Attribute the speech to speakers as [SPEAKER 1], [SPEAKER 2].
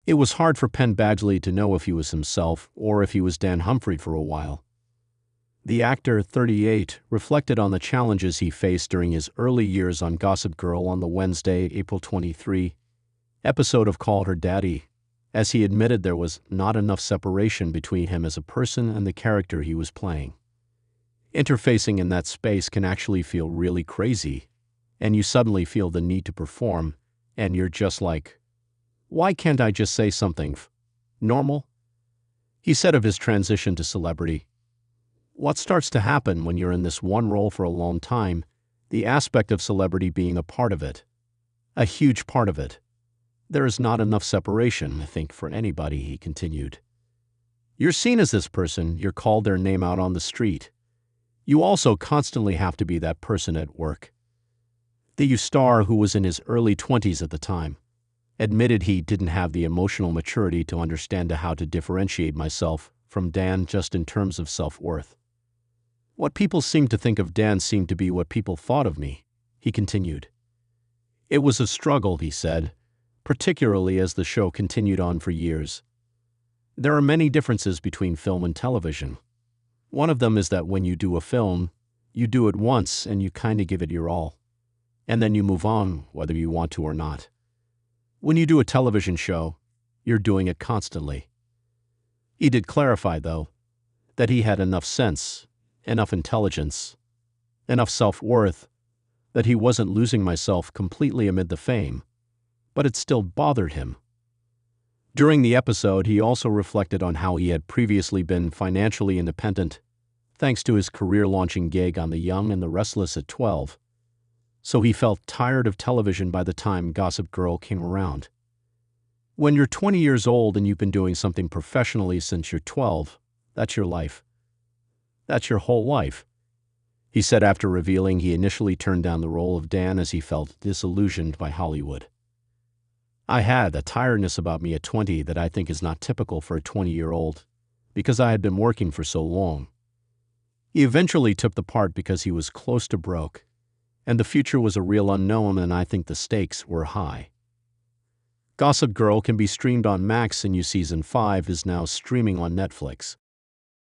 [SPEAKER 1] It was hard for Penn Badgley to know if he was himself or if he was Dan Humphrey for a while. The actor, 38, reflected on the challenges he faced during his early years on Gossip Girl on the Wednesday, April 23 episode of Call Her Daddy, as he admitted there was not enough separation between him as a person and the character he was playing. Interfacing in that space can actually feel really crazy, and you suddenly feel the need to perform, and you're just like, why can't I just say something normal? He said of his transition to celebrity, what starts to happen when you're in this one role for a long time, the aspect of celebrity being a part of it, a huge part of it. There is not enough separation, I think, for anybody, he continued. You're seen as this person, you're called their name out on the street. You also constantly have to be that person at work. The star, who was in his early 20s at the time, admitted he didn't have the emotional maturity to understand how to differentiate myself from Dan just in terms of self-worth. What people seemed to think of Dan seemed to be what people thought of me, he continued. It was a struggle, he said, particularly as the show continued on for years. There are many differences between film and television. One of them is that when you do a film, you do it once and you kind of give it your all. And then you move on, whether you want to or not. When you do a television show, you're doing it constantly. He did clarify, though, that he had enough sense, enough intelligence, enough self-worth, that he wasn't losing myself completely amid the fame, but it still bothered him. During the episode, he also reflected on how he had previously been financially independent, thanks to his career-launching gig on The Young and the Restless at 12. So he felt tired of television by the time Gossip Girl came around. When you're 20 years old and you've been doing something professionally since you're 12, that's your life. That's your whole life, he said after revealing he initially turned down the role of Dan as he felt disillusioned by Hollywood. I had a tiredness about me at 20 that I think is not typical for a 20-year-old, because I had been working for so long. He eventually took the part because he was close to broke, and the future was a real unknown, and I think the stakes were high. Gossip Girl can be streamed on Max, and Season 5 is now streaming on Netflix.